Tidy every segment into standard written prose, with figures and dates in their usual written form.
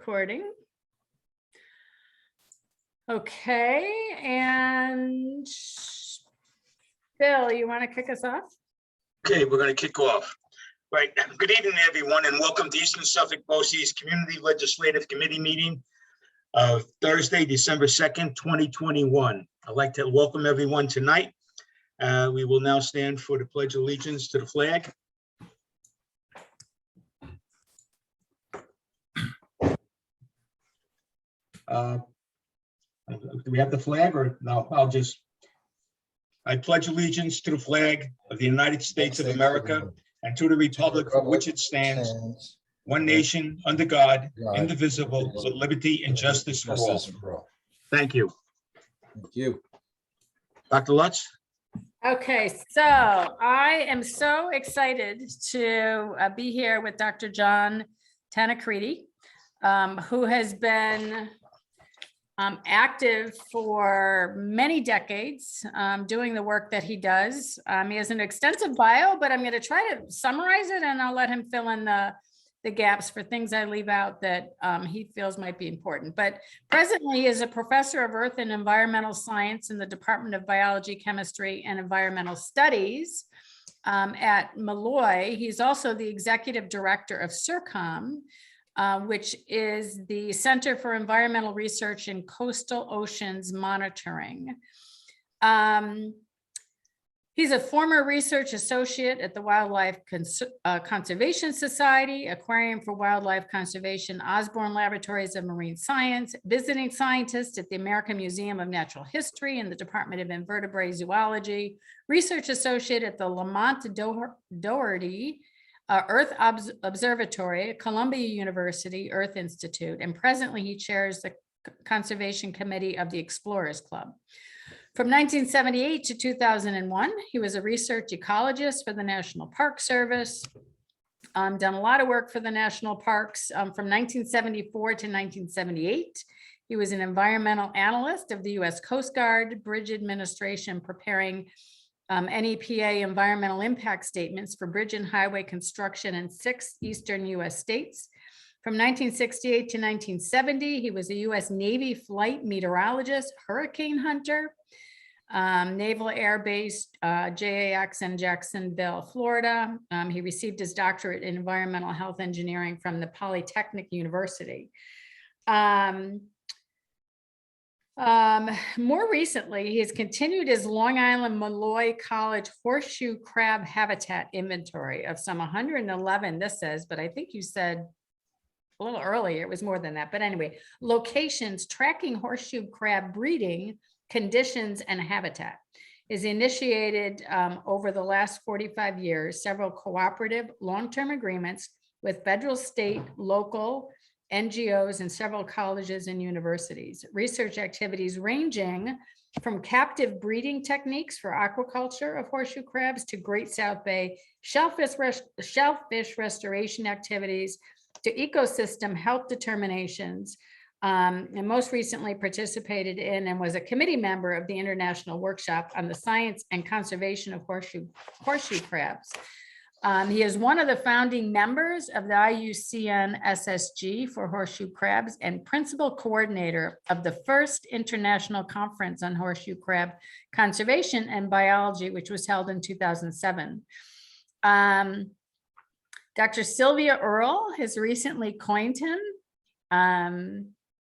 recording. Okay, and Bill, you want to kick us off? Okay, we're going to kick off. Right. Good evening, everyone, and welcome to Eastern Suffolk BOCES Community Legislative Committee meeting of Thursday, December 2nd, 2021. I'd like to welcome everyone tonight. We will now stand for the Pledge of Allegiance to the flag. Do we have the flag or no? I pledge allegiance to the flag of the United States of America and to the republic for which it stands, one nation, under God, indivisible, with liberty and justice for all. Thank you. Thank you. Dr. Lutz? Okay, so I am so excited to be here with Dr. John Tanacredi, who has been active for many decades, doing the work that he does. He has an extensive bio, but I'm going to try to summarize it, and I'll let him fill in the gaps for things I leave out that he feels might be important. But presently, he is a professor of Earth and Environmental Science in the Department of Biology, Chemistry, and Environmental Studies at Malloy. He's also the executive director of CERCOM, which is the Center for Environmental Research and Coastal Oceans Monitoring. He's a former research associate at the Wildlife Conservation Society, Aquarium for Wildlife Conservation, Osborne Laboratories of Marine Science, visiting scientist at the American Museum of Natural History and the Department of Invertebrate Zoology, research associate at the Lamont Doherty Earth Observatory at Columbia University Earth Institute, and presently he chairs the Conservation Committee of the Explorers Club. From 1978 to 2001, he was a research ecologist for the National Park Service, done a lot of work for the national parks. From 1974 to 1978, he was an environmental analyst of the U.S. Coast Guard Bridge Administration, preparing NEPA environmental impact statements for bridge and highway construction in 6 eastern U.S. states. From 1968 to 1970, he was a U.S. Navy flight meteorologist, hurricane hunter, Naval Air Base, JAX in Jacksonville, Florida. He received his doctorate in environmental health engineering from the Polytechnic University. More recently, he has continued his Long Island Malloy College horseshoe crab habitat inventory of some 111, this says, but I think you said a little earlier it was more than that. But anyway, locations tracking horseshoe crab breeding conditions and habitat is initiated over the last 45 years, several cooperative long-term agreements with federal, state, local, NGOs, and several colleges and universities. Research activities ranging from captive breeding techniques for aquaculture of horseshoe crabs to Great South Bay shellfish restoration activities to ecosystem health determinations, and most recently participated in and was a committee member of the International Workshop on the Science and Conservation of Horseshoe Crabs. He is one of the founding members of the IUCN SSG for horseshoe crabs and principal coordinator of the first International Conference on Horseshoe Crab Conservation and Biology, which was held in 2007. Dr. Sylvia Earle has recently coined him.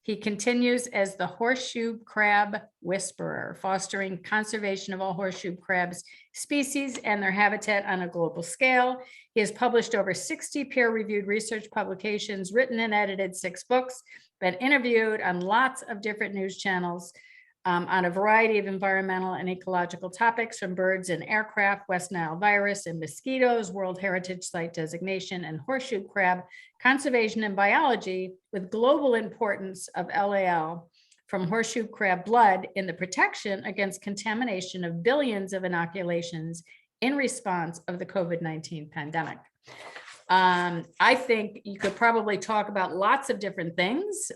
He continues as the horseshoe crab whisperer, fostering conservation of all horseshoe crabs species and their habitat on a global scale. He has published over 60 peer-reviewed research publications, written and edited 6 books, been interviewed on lots of different news channels on a variety of environmental and ecological topics, from birds and aircraft, West Nile virus and mosquitoes, World Heritage Site designation, and horseshoe crab conservation and biology, with global importance of LAL from horseshoe crab blood in the protection against contamination of billions of inoculations in response of the COVID-19 pandemic. I think you could probably talk about lots of different things,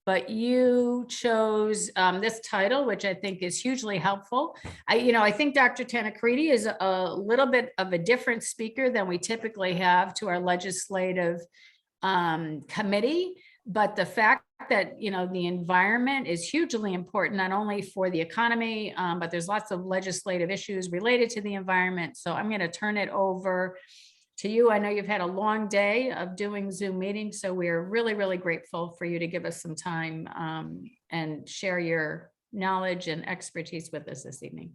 but you chose this title, which I think is hugely helpful. I think Dr. Tanacredi is a little bit of a different speaker than we typically have to our legislative committee. But the fact that, the environment is hugely important, not only for the economy, but there's lots of legislative issues related to the environment. So I'm going to turn it over to you. I know you've had a long day of doing Zoom meetings, so we're really, really grateful for you to give us some time and share your knowledge and expertise with us this evening.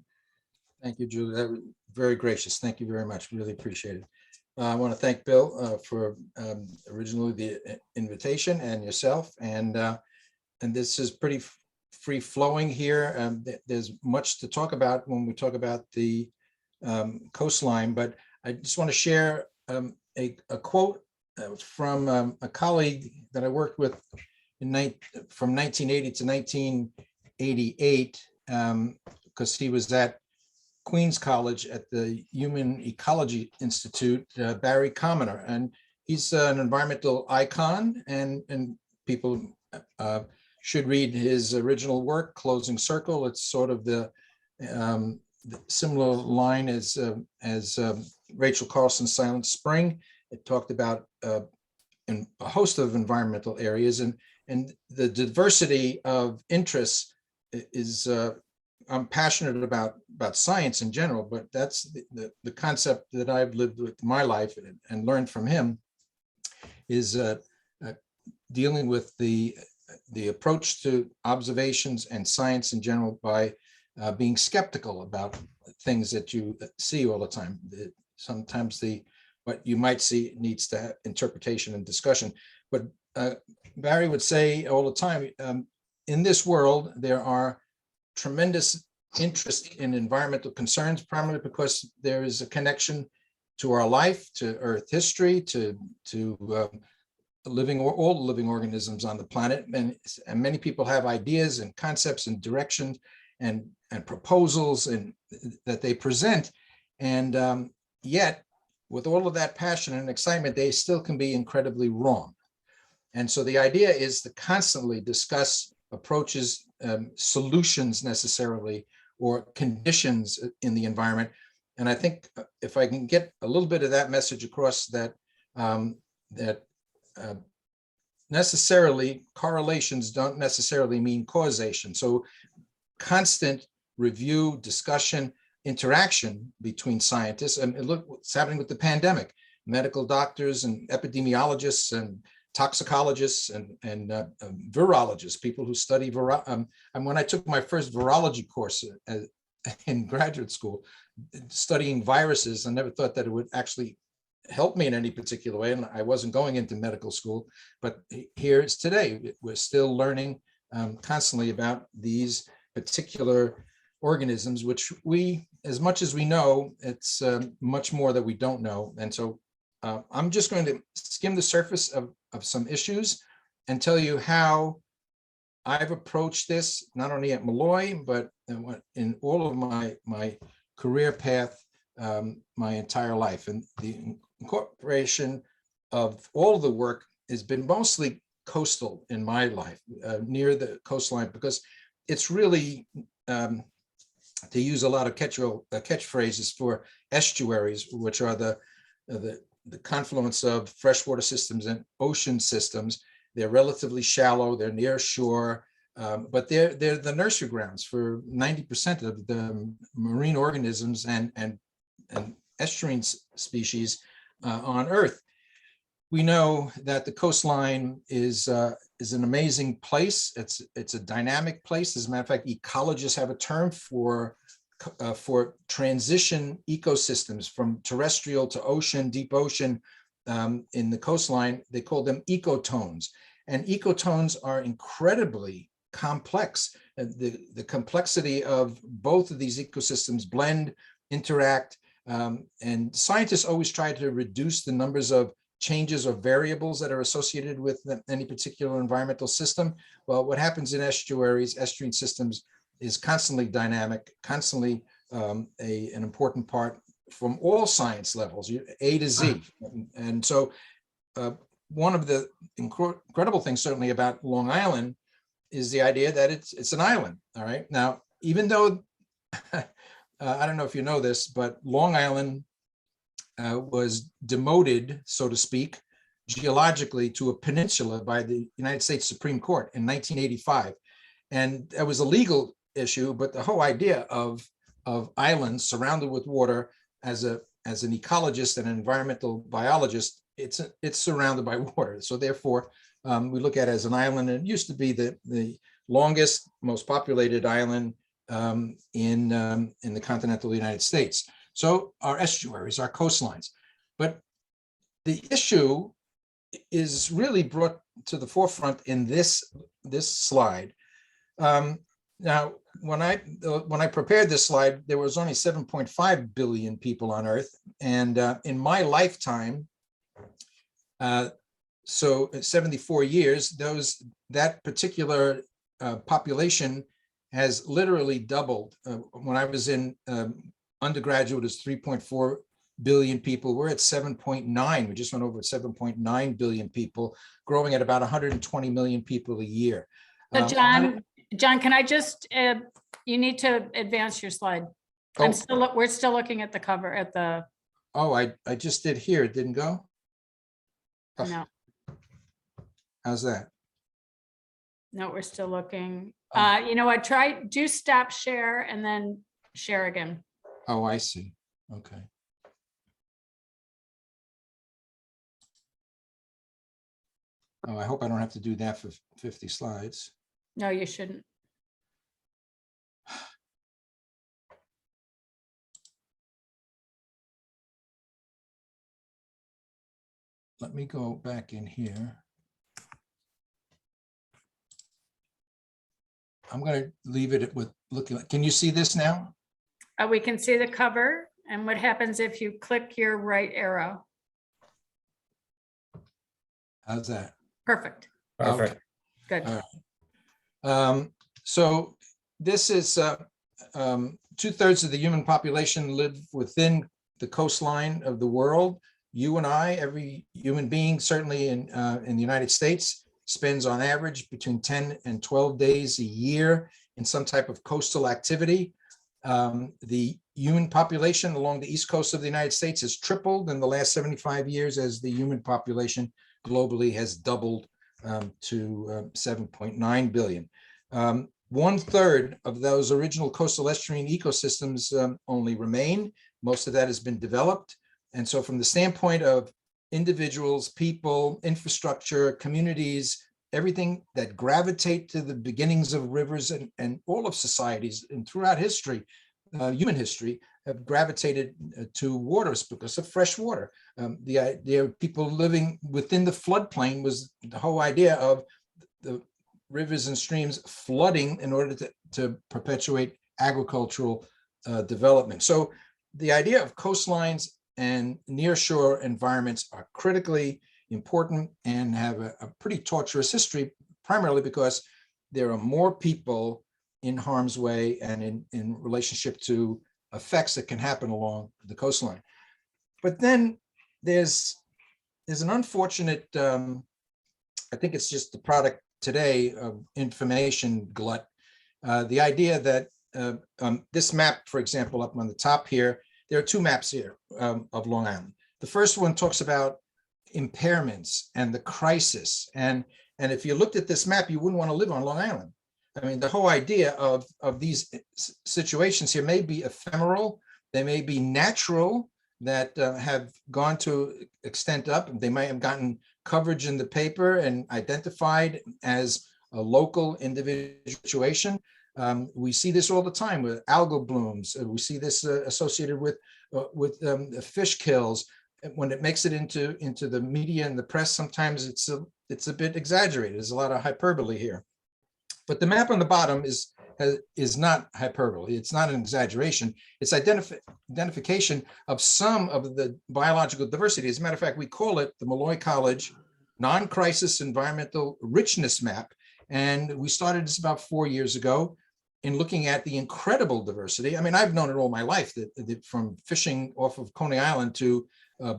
Thank you, Julie. That was very gracious. Thank you very much. Really appreciate it. I want to thank Bill for originally the invitation, and yourself. And this is pretty free flowing here. There's much to talk about when we talk about the coastline, but I just want to share a quote from a colleague that I worked with from 1980 to 1988, because he was at Queens College at the Human Ecology Institute, Barry Commoner, and he's an environmental icon, and people should read his original work, Closing Circle. It's sort of the similar line as Rachel Carlson's Silent Spring. It talked about in a host of environmental areas, and the diversity of interests is I'm passionate about science in general, but that's the concept that I've lived with my life and learned from him is dealing with the approach to observations and science in general by being skeptical about things that you see all the time. Sometimes what you might see needs to have interpretation and discussion. But Barry would say all the time, in this world, there are tremendous interest in environmental concerns, primarily because there is a connection to our life, to Earth history, to all the living organisms on the planet, and many people have ideas and concepts and directions and proposals and that they present, and yet with all of that passion and excitement, they still can be incredibly wrong. And so the idea is to constantly discuss approaches, solutions necessarily, or conditions in the environment. And I think if I can get a little bit of that message across, that necessarily correlations don't necessarily mean causation. So constant review, discussion, interaction between scientists, and look what's happening with the pandemic. Medical doctors and epidemiologists and toxicologists and virologists, people who study and when I took my first virology course in graduate school, studying viruses, I never thought that it would actually help me in any particular way, and I wasn't going into medical school, but here it's today. We're still learning constantly about these particular organisms, which we, as much as we know, it's much more that we don't know. And so I'm just going to skim the surface of some issues and tell you how I've approached this, not only at Malloy, but in all of my career path, my entire life. And the incorporation of all of the work has been mostly coastal in my life, near the coastline, because it's really, to use a lot of catchphrases for estuaries, which are the confluence of freshwater systems and ocean systems. They're relatively shallow, they're near shore, but they're the nursery grounds for 90% of the marine organisms and estuarine species on Earth. We know that the coastline is an amazing place. It's a dynamic place. As a matter of fact, ecologists have a term for transition ecosystems from terrestrial to ocean, deep ocean in the coastline. They call them ecotones. And ecotones are incredibly complex. The complexity of both of these ecosystems blend, interact, and scientists always try to reduce the numbers of changes or variables that are associated with any particular environmental system. Well, what happens in estuaries, estuarine systems, is constantly dynamic, constantly an important part from all science levels, A to Z. And so one of the incredible things certainly about Long Island is the idea that it's an island, all right? Now, even though, I don't know if you know this, but Long Island was demoted, so to speak, geologically to a peninsula by the United States Supreme Court in 1985. And it was a legal issue, but the whole idea of islands surrounded with water, as an ecologist and an environmental biologist, it's surrounded by water. So therefore, we look at it as an island. And it used to be the longest, most populated island in the continental United States. So our estuaries, our coastlines. But the issue is really brought to the forefront in this slide. Now, when I prepared this slide, there was only 7.5 billion people on Earth, and in my lifetime, so 74 years, that particular population has literally doubled. When I was in undergraduate, it was 3.4 billion people. We're at 7.9. We just went over 7.9 billion people, growing at about 120 million people a year. So John, can I just, you need to advance your slide. We're still looking at the cover at the. Oh, I just did here. It didn't go? Oh. No. How's that? No, we're still looking. Oh. You know what, do stop share and then share again. Oh, I see. Okay. Oh, I hope I don't have to do that for 50 slides. No, you shouldn't. Let me go back in here. I'm going to leave it with looking. Can you see this now? We can see the cover, and what happens if you click your right arrow? How's that? Perfect. Perfect. Good. All right. So this is 2/3 of the human population live within the coastline of the world. You and I, every human being, certainly in the United States, spends on average between 10 and 12 days a year in some type of coastal activity. The human population along the east coast of the United States has tripled in the last 75 years, as the human population globally has doubled to 7.9 billion. 1/3 of those original coastal estuarine ecosystems only remain. Most of that has been developed. And so from the standpoint of individuals, people, infrastructure, communities, everything that gravitate to the beginnings of rivers and all of societies and throughout history, human history, have gravitated to waters because of fresh water. The idea of people living within the floodplain was the whole idea of the rivers and streams flooding in order to perpetuate agricultural development. So the idea of coastlines and nearshore environments are critically important and have a pretty torturous history, primarily because there are more people in harm's way and in relationship to effects that can happen along the coastline. But then there's an unfortunate, I think it's just the product today of information glut. The idea that this map, for example, up on the top here, there are two maps here of Long Island. The first one talks about impairments and the crisis. And if you looked at this map, you wouldn't want to live on Long Island. I mean, the whole idea of these situations here may be ephemeral. They may be natural, that have gone to extent up. They might have gotten coverage in the paper and identified as a local individual situation. We see this all the time with algal blooms. We see this associated with fish kills. When it makes it into the media and the press, sometimes it's a bit exaggerated. There's a lot of hyperbole here. But the map on the bottom is not hyperbole. It's not an exaggeration. It's identification of some of the biological diversity. As a matter of fact, we call it the Malloy College Non-Crisis Environmental Richness Map. And we started this about 4 years ago in looking at the incredible diversity. I mean, I've known it all my life, that from fishing off of Coney Island to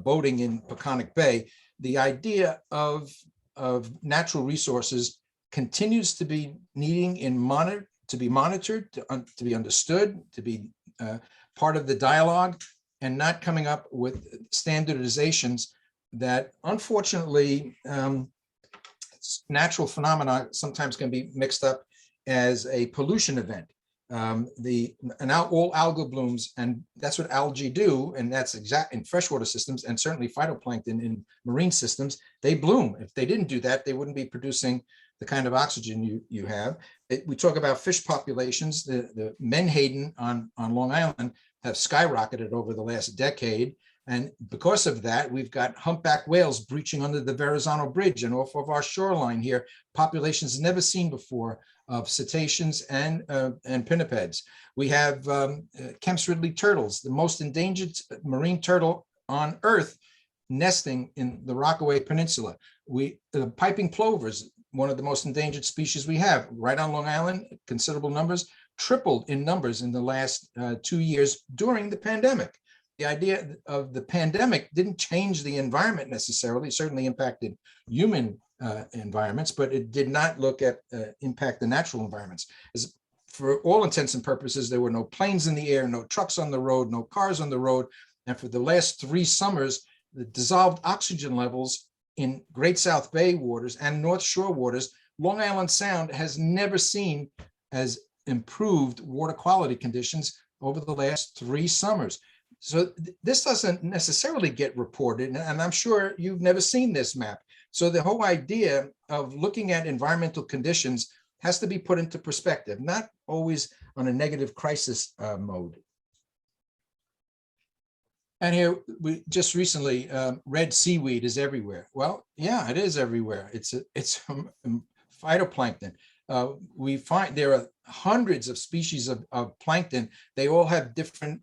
boating in Peconic Bay, the idea of natural resources continues to be needing to be monitored, to be understood, to be part of the dialogue, and not coming up with standardizations that unfortunately, natural phenomena sometimes can be mixed up as a pollution event. All algal blooms, and that's what algae do, and that's exact in freshwater systems, and certainly phytoplankton in marine systems. They bloom. If they didn't do that, they wouldn't be producing the kind of oxygen you have. We talk about fish populations. The menhaden on Long Island have skyrocketed over the last decade. And because of that, we've got humpback whales breaching under the Verrazano Bridge and off of our shoreline here, populations never seen before of cetaceans and pinnipeds. We have Kemp's Ridley turtles, the most endangered marine turtle on Earth, nesting in the Rockaway Peninsula. The piping plovers, one of the most endangered species we have, right on Long Island, considerable numbers, tripled in numbers in the last 2 years during the pandemic. The idea of the pandemic didn't change the environment necessarily. It certainly impacted human environments, but it did not look at impact the natural environments. For all intents and purposes, there were no planes in the air, no trucks on the road, no cars on the road. And for the last 3 summers, the dissolved oxygen levels in Great South Bay waters and North Shore waters, Long Island Sound has never seen as improved water quality conditions over the last 3 summers. So this doesn't necessarily get reported, and I'm sure you've never seen this map. So the whole idea of looking at environmental conditions has to be put into perspective, not always on a negative crisis mode. And here we just recently, red seaweed is everywhere. Well, yeah, it is everywhere. It's phytoplankton. We find there are hundreds of species of plankton. They all have different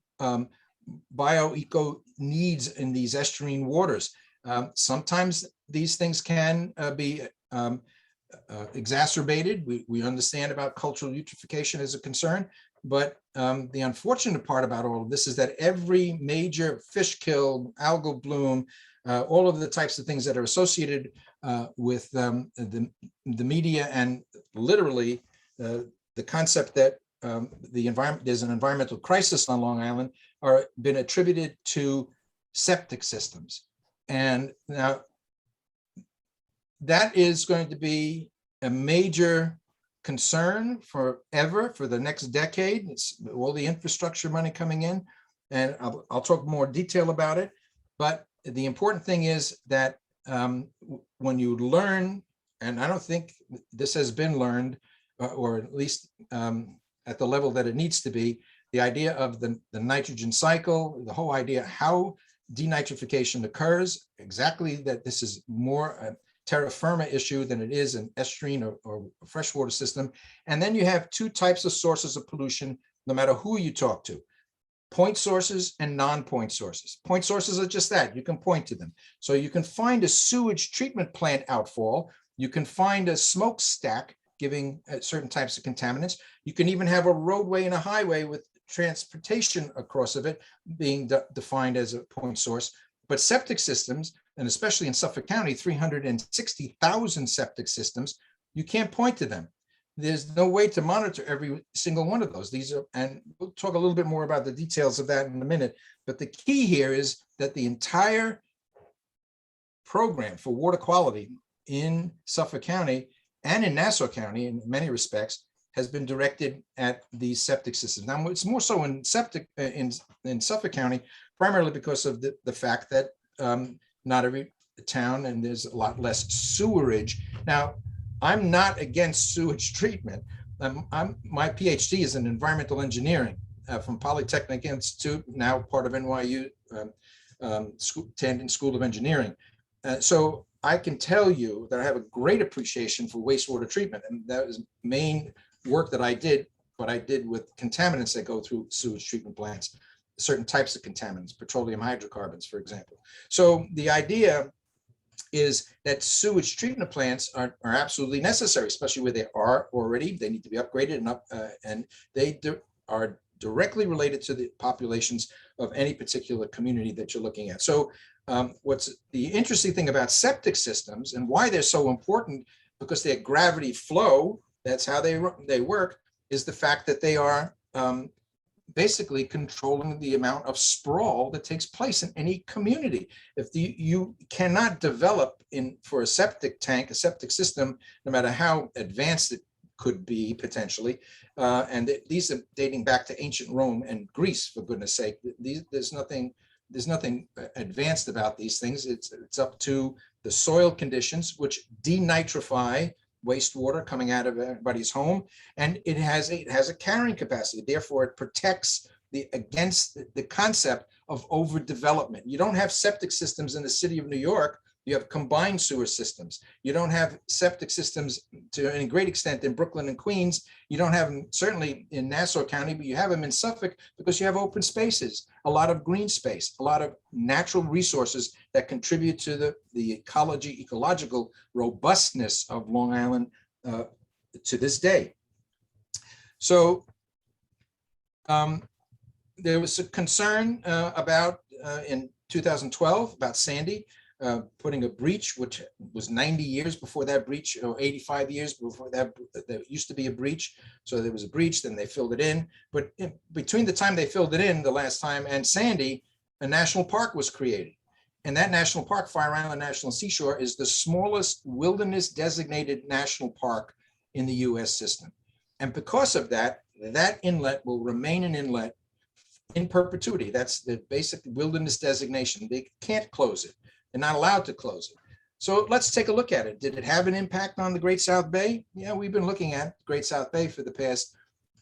bioeco needs in these estuarine waters. Sometimes these things can be exacerbated. We understand about cultural eutrophication as a concern, but the unfortunate part about all of this is that every major fish kill, algal bloom, all of the types of things that are associated with the media and literally the concept that there's an environmental crisis on Long Island are been attributed to septic systems. And now that is going to be a major concern forever, for the next decade. It's all the infrastructure money coming in, and I'll talk more detail about it. But the important thing is that when you learn, and I don't think this has been learned, or at least at the level that it needs to be, the idea of the nitrogen cycle, the whole idea how denitrification occurs, exactly that this is more a terra firma issue than it is an estuarine or freshwater system. And then you have 2 types of sources of pollution, no matter who you talk to: point sources and non-point sources. Point sources are just that, you can point to them. So you can find a sewage treatment plant outfall, you can find a smokestack giving certain types of contaminants. You can even have a roadway and a highway with transportation across of it being defined as a point source. But septic systems, and especially in Suffolk County, 360,000 septic systems, you can't point to them. There's no way to monitor every single one of those. These are, and we'll talk a little bit more about the details of that in a minute. But the key here is that the entire program for water quality in Suffolk County and in Nassau County, in many respects, has been directed at these septic systems. Now, it's more so in Suffolk County, primarily because of the fact that not every town, and there's a lot less sewerage. Now, I'm not against sewage treatment. My PhD is in environmental engineering from Polytechnic Institute, now part of NYU Tandon School of Engineering. So I can tell you that I have a great appreciation for wastewater treatment, and that was main work that I did, what I did with contaminants that go through sewage treatment plants, certain types of contaminants, petroleum hydrocarbons, for example. So the idea is that sewage treatment plants are absolutely necessary, especially where they are already. They need to be upgraded and they are directly related to the populations of any particular community that you're looking at. So what's the interesting thing about septic systems and why they're so important, because they're gravity flow, that's how they work, is the fact that they are basically controlling the amount of sprawl that takes place in any community. If you cannot develop for a septic tank, a septic system, no matter how advanced it could be potentially, and these are dating back to ancient Rome and Greece, for goodness sake. There's nothing advanced about these things. It's up to the soil conditions, which denitrify wastewater coming out of everybody's home, and it has a carrying capacity. Therefore, it protects against the concept of overdevelopment. You don't have septic systems in the city of New York. You have combined sewer systems. You don't have septic systems to any great extent in Brooklyn and Queens. You don't have them certainly in Nassau County, but you have them in Suffolk because you have open spaces, a lot of green space, a lot of natural resources that contribute to the ecological robustness of Long Island to this day. So there was a concern about in 2012 about Sandy, putting a breach, which was 90 years before that breach, or 85 years before that, there used to be a breach. So there was a breach, then they filled it in. But between the time they filled it in the last time and Sandy, a national park was created. And that national park, Fire Island National Seashore, is the smallest wilderness designated national park in the US system. And because of that, that inlet will remain an inlet in perpetuity. That's the basic wilderness designation. They can't close it. They're not allowed to close it. So let's take a look at it. Did it have an impact on the Great South Bay? Yeah, we've been looking at Great South Bay for the past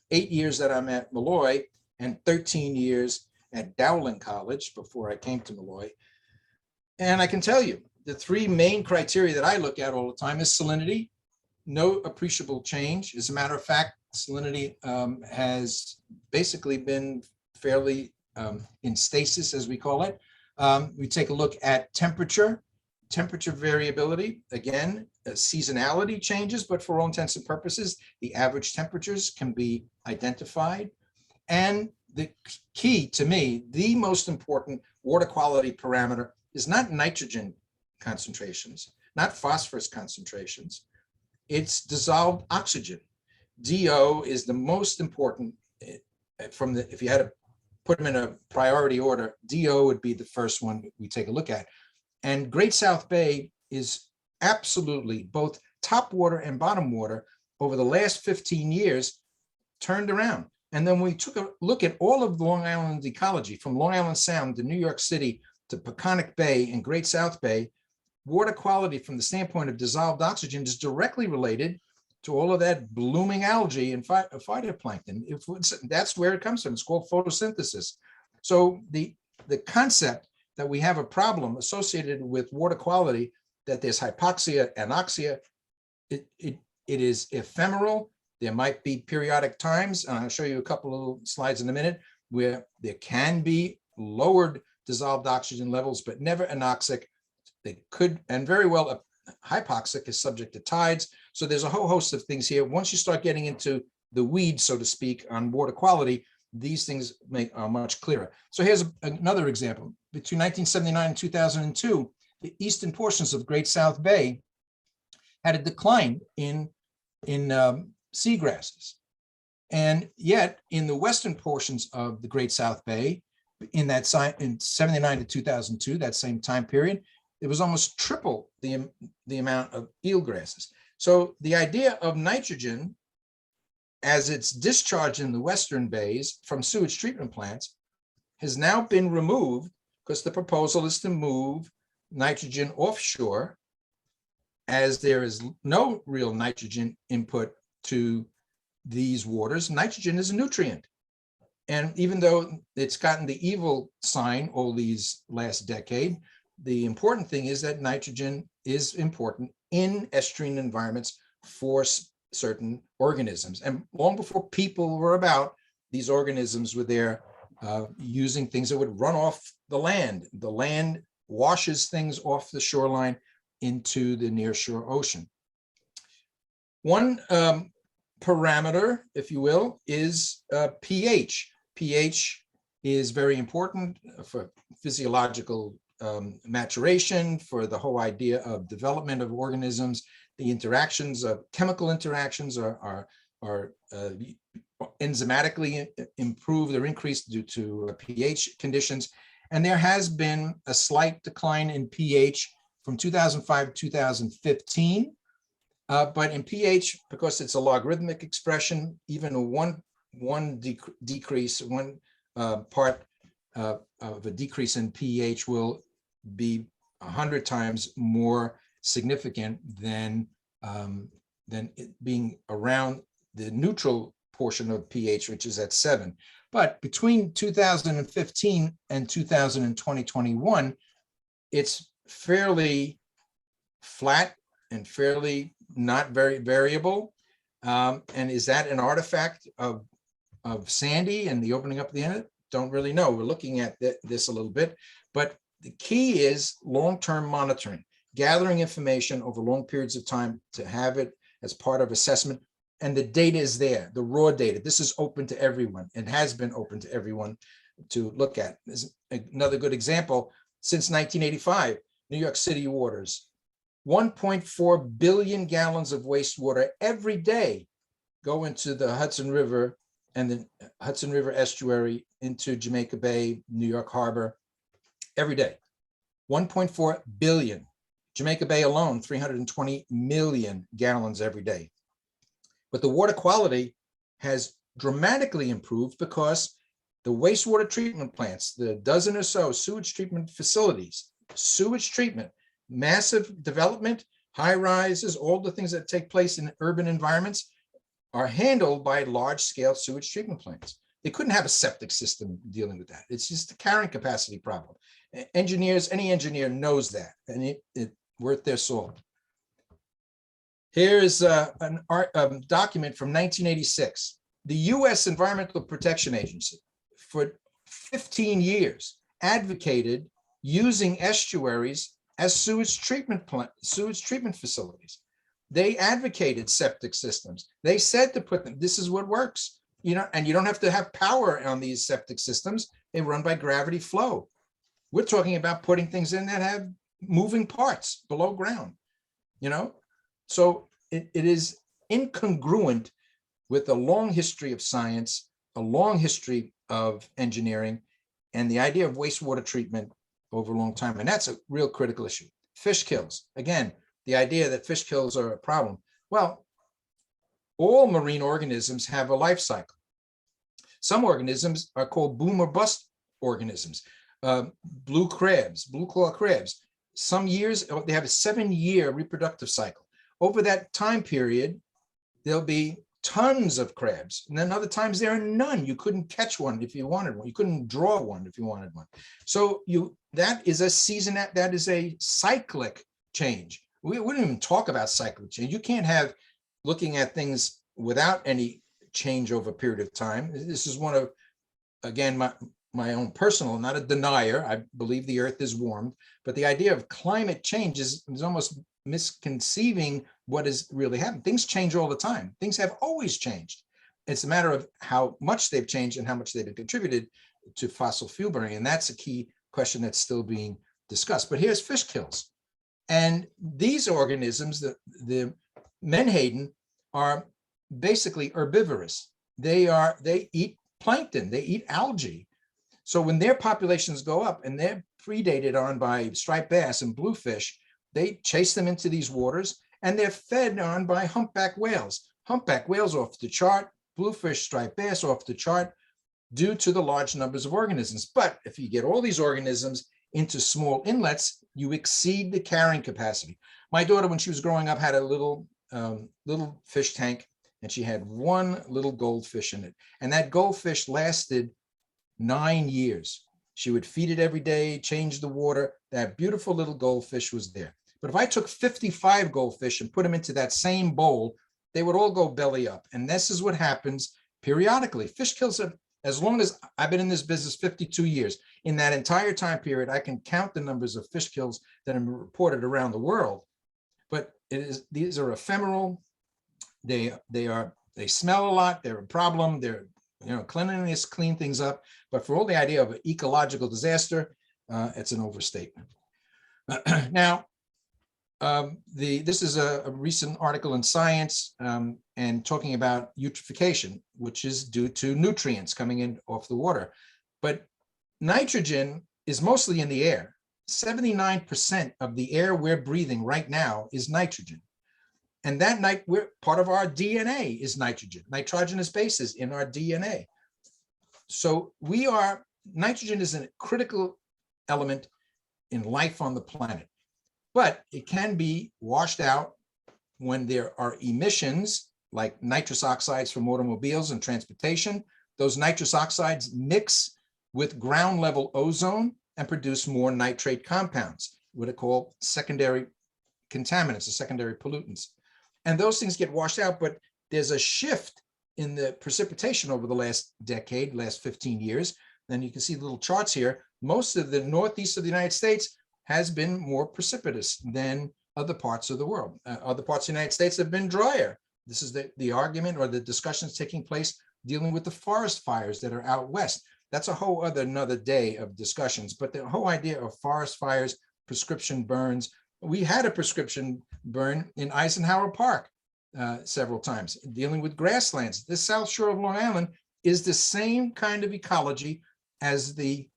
8 years that I'm at Malloy and 13 years at Dowling College before I came to Malloy. And I can tell you, the three main criteria that I look at all the time is salinity, no appreciable change. As a matter of fact, salinity has basically been fairly in stasis, as we call it. We take a look at temperature variability. Again, seasonality changes, but for all intents and purposes, the average temperatures can be identified. And the key to me, the most important water quality parameter is not nitrogen concentrations, not phosphorus concentrations. It's dissolved oxygen. DO is the most important if you had to put them in a priority order, DO would be the first one we take a look at. And Great South Bay is absolutely both top water and bottom water over the last 15 years turned around. And then we took a look at all of Long Island's ecology, from Long Island Sound to New York City to Peconic Bay and Great South Bay. Water quality from the standpoint of dissolved oxygen is directly related to all of that blooming algae and phytoplankton. That's where it comes from. It's called photosynthesis. So the concept that we have a problem associated with water quality, that there's hypoxia, anoxia, it is ephemeral. There might be periodic times, and I'll show you a couple of slides in a minute, where there can be lowered dissolved oxygen levels, but never anoxic. They could, and very well, hypoxic is subject to tides. So there's a whole host of things here. Once you start getting into the weeds, so to speak, on water quality, these things are much clearer. So here's another example. Between 1979 and 2002, the eastern portions of Great South Bay had a decline in seagrasses. And yet in the western portions of the Great South Bay, in 79 to 2002, that same time period, it was almost triple the amount of eelgrasses. So the idea of nitrogen as it's discharged in the western bays from sewage treatment plants has now been removed, because the proposal is to move nitrogen offshore, as there is no real nitrogen input to these waters. Nitrogen is a nutrient. And even though it's gotten the evil sign all these last decade, the important thing is that nitrogen is important in estuarine environments for certain organisms. And long before people were about, these organisms were there using things that would run off the land. The land washes things off the shoreline into the nearshore ocean. One parameter, if you will, is pH. pH is very important for physiological maturation, for the whole idea of development of organisms. The interactions of chemical interactions are enzymatically improved or increased due to pH conditions. And there has been a slight decline in pH from 2005 to 2015. But in pH, because it's a logarithmic expression, even a one decrease, one part of a decrease in pH will be 100 times more significant than it being around the neutral portion of pH, which is at 7. But between 2015 and 2021, it's fairly flat and fairly not very variable. And is that an artifact of Sandy and the opening up of the internet? Don't really know. We're looking at this a little bit, but the key is long-term monitoring, gathering information over long periods of time to have it as part of assessment. And the data is there, the raw data. This is open to everyone. It has been open to everyone to look at. There's another good example. Since 1985, New York City waters, 1.4 billion gallons of wastewater every day go into the Hudson River and the Hudson River estuary into Jamaica Bay, New York Harbor, every day. 1.4 billion. Jamaica Bay alone, 320 million gallons every day. But the water quality has dramatically improved because the wastewater treatment plants, the dozen or so sewage treatment facilities, sewage treatment, massive development, high rises, all the things that take place in urban environments are handled by large scale sewage treatment plants. They couldn't have a septic system dealing with that. It's just a carrying capacity problem. Engineers, any engineer knows that, and it's worth their salt. Here is a document from 1986. The US Environmental Protection Agency for 15 years advocated using estuaries as sewage treatment facilities. They advocated septic systems. They said to put them, this is what works, and you don't have to have power on these septic systems. They run by gravity flow. We're talking about putting things in that have moving parts below ground, So it is incongruent with a long history of science, a long history of engineering, and the idea of wastewater treatment over a long time. And that's a real critical issue. Fish kills. Again, the idea that fish kills are a problem. Well, all marine organisms have a life cycle. Some organisms are called boom or bust organisms. Blue claw crabs. Some years, they have a 7-year reproductive cycle. Over that time period, there'll be tons of crabs. And then other times there are none. You couldn't catch one if you wanted one. You couldn't draw one if you wanted one. So that is a season, that is a cyclic change. We wouldn't even talk about cyclic change. You can't have looking at things without any change over a period of time. This is one of, again, my own personal, not a denier. I believe the earth is warmed, but the idea of climate change is almost misconceiving what is really happening. Things change all the time. Things have always changed. It's a matter of how much they've changed and how much they've contributed to fossil fuel burning. And that's a key question that's still being discussed. But here's fish kills. And these organisms, the menhaden, are basically herbivorous. They eat plankton, they eat algae. So when their populations go up and they're predated on by striped bass and bluefish, they chase them into these waters and they're fed on by humpback whales. Humpback whales off the chart, bluefish, striped bass off the chart due to the large numbers of organisms. But if you get all these organisms into small inlets, you exceed the carrying capacity. My daughter, when she was growing up, had a little fish tank, and she had one little goldfish in it. And that goldfish lasted 9 years. She would feed it every day, change the water. That beautiful little goldfish was there. But if I took 55 goldfish and put them into that same bowl, they would all go belly up. And this is what happens periodically. Fish kills have, as long as I've been in this business, 52 years. In that entire time period, I can count the numbers of fish kills that have been reported around the world. But these are ephemeral. They smell a lot. They're a problem. They're, cleanliness, clean things up. But for all the idea of an ecological disaster, it's an overstatement. Now, This is a recent article in Science and talking about eutrophication, which is due to nutrients coming in off the water. But nitrogen is mostly in the air. 79% of the air we're breathing right now is nitrogen. And that we're part of our DNA is nitrogen. Nitrogenous bases in our DNA. So nitrogen is a critical element in life on the planet, but it can be washed out when there are emissions like nitrous oxides from automobiles and transportation. Those nitrous oxides mix with ground level ozone and produce more nitrate compounds, what are called secondary contaminants or secondary pollutants. And those things get washed out, but there's a shift in the precipitation over the last decade, last 15 years. And you can see the little charts here. Most of the northeast of the United States has been more precipitous than other parts of the world. Other parts of the United States have been drier. This is the argument or the discussions taking place dealing with the forest fires that are out west. That's a whole another day of discussions, but the whole idea of forest fires, prescription burns, we had a prescription burn in Eisenhower Park several times, dealing with grasslands. The South Shore of Long Island is the same kind of ecology as the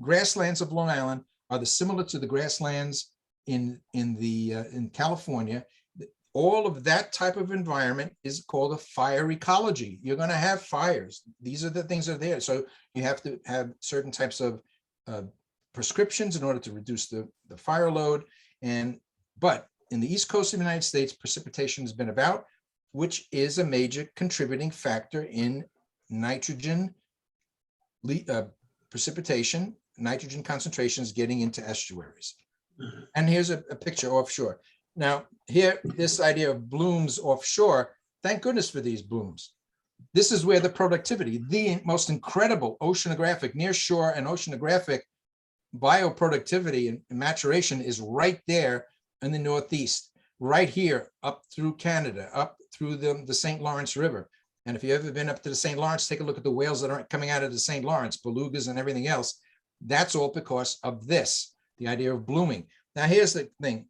grasslands of Long Island are similar to the grasslands in California. All of that type of environment is called a fire ecology. You're going to have fires. These are the things that are there. So you have to have certain types of prescriptions in order to reduce the fire load. But in the East Coast of the United States, precipitation has been about, which is a major contributing factor in nitrogen precipitation, nitrogen concentrations getting into estuaries. And here's a picture offshore. Now, here, this idea of blooms offshore, thank goodness for these blooms. This is where the productivity, the most incredible oceanographic, nearshore and oceanographic bioproductivity and maturation is right there in the Northeast, right here, up through Canada, up through the St. Lawrence River. And if you've ever been up to the St. Lawrence, take a look at the whales that are coming out of the St. Lawrence, belugas and everything else. That's all because of this, the idea of blooming. Now, here's the thing.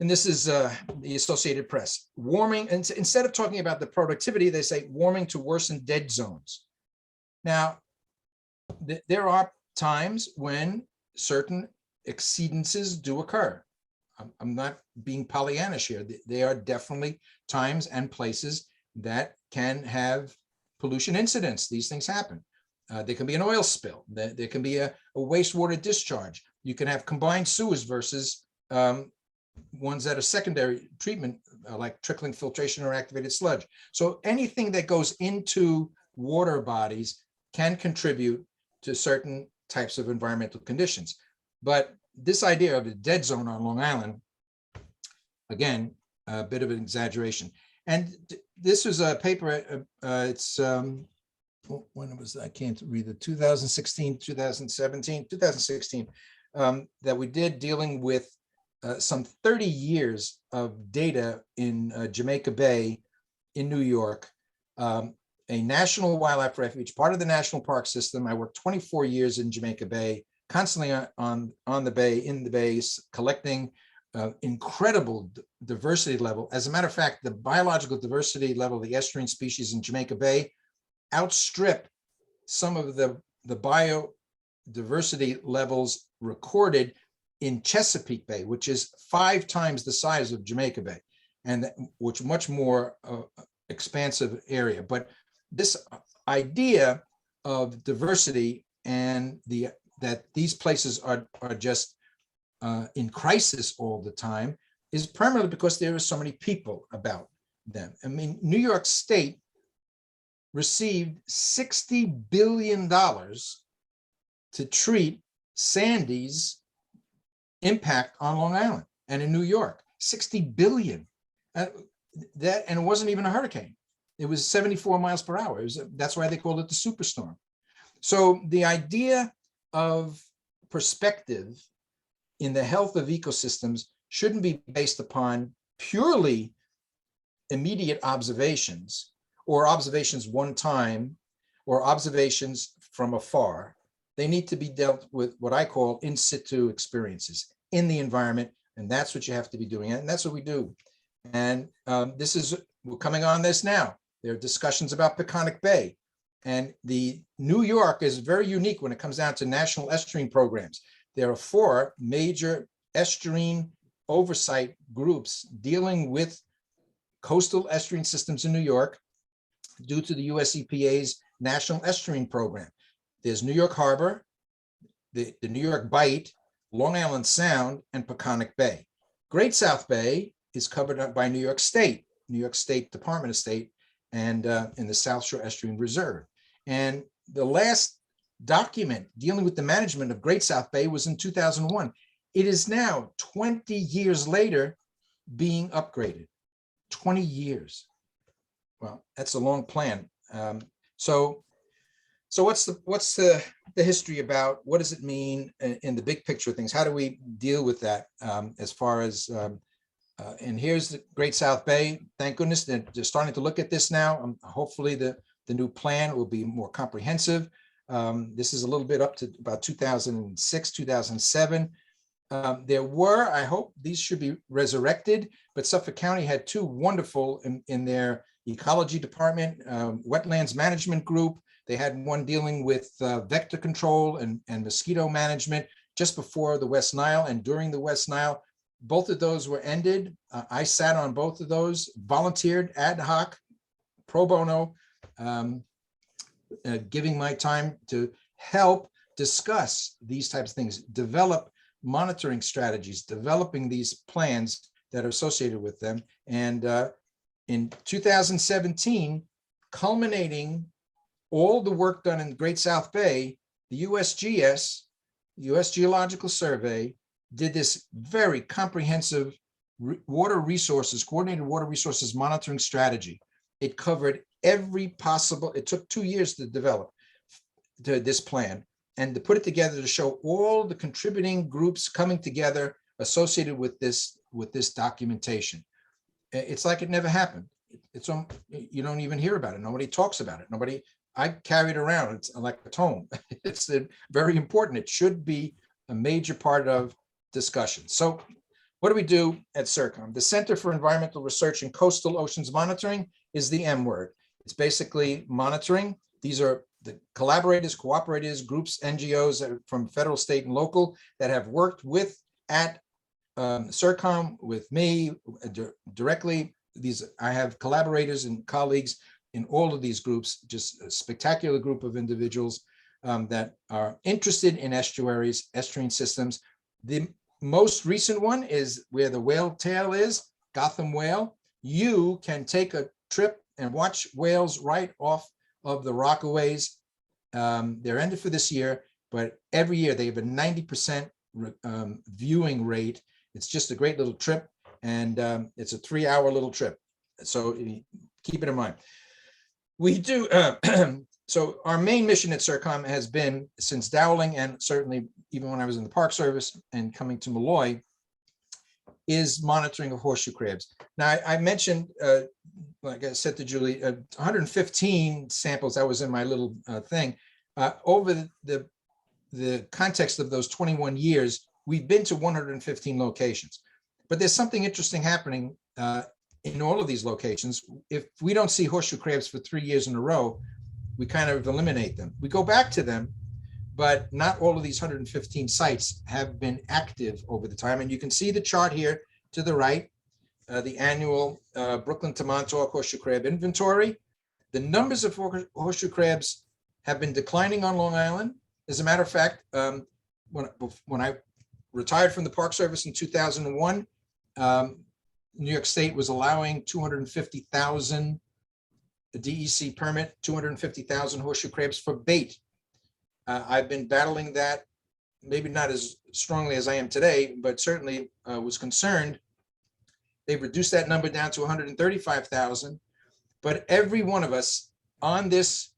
And this is the Associated Press. Warming, and instead of talking about the productivity, they say warming to worsen dead zones. Now, there are times when certain exceedances do occur. I'm not being Pollyannish here. There are definitely times and places that can have pollution incidents. These things happen. There can be an oil spill. There can be a wastewater discharge. You can have combined sewers versus ones that are secondary treatment, like trickling filtration or activated sludge. So anything that goes into water bodies can contribute to certain types of environmental conditions. But this idea of a dead zone on Long Island, again, a bit of an exaggeration. And this was a paper, it's, when was that? I can't read it, 2016, 2017, 2016, that we did dealing with some 30 years of data in Jamaica Bay in New York, a national wildlife refuge, part of the national park system. I worked 24 years in Jamaica Bay, constantly on the bay, in the bays, collecting incredible diversity level. As a matter of fact, the biological diversity level of the estuarine species in Jamaica Bay outstrip some of the biodiversity levels recorded in Chesapeake Bay, which is 5 times the size of Jamaica Bay, and which much more expansive area. But this idea of diversity and that these places are just in crisis all the time is primarily because there are so many people about them. I mean, New York State received $60 billion to treat Sandy's impact on Long Island and in New York. 60 billion. And it wasn't even a hurricane. It was 74 miles per hour. That's why they called it the superstorm. So the idea of perspective in the health of ecosystems shouldn't be based upon purely immediate observations or observations one time or observations from afar. they need to be dealt with what I call in situ experiences in the environment. And that's what you have to be doing. And that's what we do. And we're coming on this now. There are discussions about Peconic Bay. And the New York is very unique when it comes down to national estuarine programs. There are 4 major estuarine oversight groups dealing with coastal estuarine systems in New York due to the US EPA's National Estuarine Program. There's New York Harbor, the New York Bight, Long Island Sound, and Peconic Bay. Great South Bay is covered up by New York State Department of State, and in the South Shore Estuarine Reserve. And the last document dealing with the management of Great South Bay was in 2001. It is now 20 years later being upgraded. 20 years. Well, that's a long plan. So what's the history about? What does it mean in the big picture of things? How do we deal with that as far as and here's the Great South Bay. Thank goodness they're starting to look at this now. Hopefully the new plan will be more comprehensive. This is a little bit up to about 2006, 2007. There were, I hope these should be resurrected, but Suffolk County had 2 wonderful in their ecology department, wetlands management group. They had one dealing with vector control and mosquito management just before the West Nile and during the West Nile. Both of those were ended. I sat on both of those, volunteered ad hoc, pro bono, giving my time to help discuss these types of things, develop monitoring strategies, developing these plans that are associated with them. And in 2017, culminating all the work done in Great South Bay, the USGS, US Geological Survey, did this very comprehensive coordinated water resources monitoring strategy. It covered every possible, it took 2 years to develop this plan and to put it together to show all the contributing groups coming together associated with this documentation. It's like it never happened. You don't even hear about it. Nobody talks about it. I carry it around. It's like a tome. It's very important. It should be a major part of discussion. So what do we do at CERCOM? The Center for Environmental Research and Coastal Oceans Monitoring is the M word. It's basically monitoring. These are the collaborators, cooperators, groups, NGOs from federal, state, and local that have worked at CERCOM with me directly. I have collaborators and colleagues in all of these groups, just a spectacular group of individuals that are interested in estuaries, estuarine systems. The most recent one is where the whale tail is, Gotham Whale. You can take a trip and watch whales right off of the Rockaways. They're ended for this year, but every year they have a 90% viewing rate. It's just a great little trip, and it's a 3-hour little trip. So keep it in mind. We do, so our main mission at CERCOM has been since Dowling, and certainly even when I was in the Park Service and coming to Malloy, is monitoring of horseshoe crabs. Now, I mentioned, like I said to Julie, 115 samples, that was in my little thing. Over the context of those 21 years, we've been to 115 locations. But there's something interesting happening in all of these locations. If we don't see horseshoe crabs for 3 years in a row, we kind of eliminate them. We go back to them, but not all of these 115 sites have been active over the time. And you can see the chart here to the right, the annual Brooklyn to Montauk horseshoe crab inventory. The numbers of horseshoe crabs have been declining on Long Island. As a matter of fact, when I retired from the Park Service in 2001, New York State was allowing 250,000 DEC permit, 250,000 horseshoe crabs for bait. I've been battling that, maybe not as strongly as I am today, but certainly was concerned. They've reduced that number down to 135,000. But every one of us on this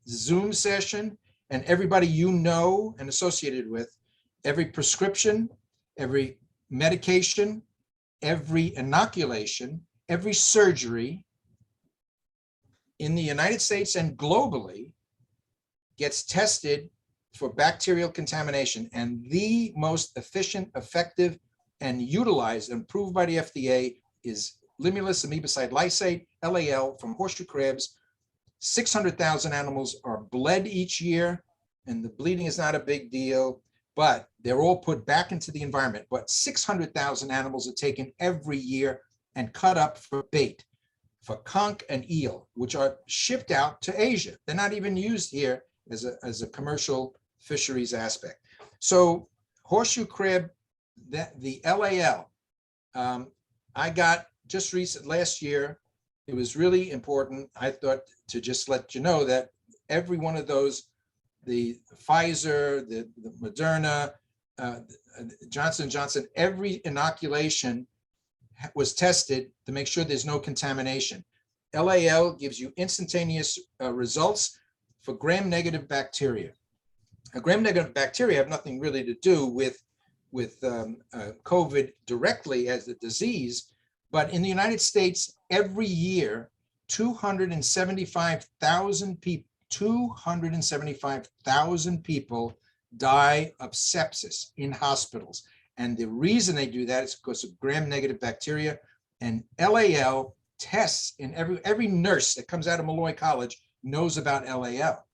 Zoom session and everybody you know and associated with, every prescription, every medication, every inoculation, every surgery in the United States and globally gets tested for bacterial contamination, and the most efficient, effective, and utilized and approved by the FDA is Limulus amoebicide lysate, LAL, from horseshoe crabs. 600,000 animals are bled each year, and the bleeding is not a big deal, but they're all put back into the environment. But 600,000 animals are taken every year and cut up for bait, for conch and eel, which are shipped out to Asia. They're not even used here as a commercial fisheries aspect. So horseshoe crab, the LAL, I got just last year. It was really important, I thought, to just let you know that every one of those, the Pfizer, the Moderna, Johnson & Johnson, every inoculation was tested to make sure there's no contamination. LAL gives you instantaneous results for gram-negative bacteria. Gram-negative bacteria have nothing really to do with COVID directly as a disease, but in the United States, every year, 275,000 people die of sepsis in hospitals. And the reason they do that is because of gram-negative bacteria. And LAL tests, in every nurse that comes out of Malloy College knows about LAL.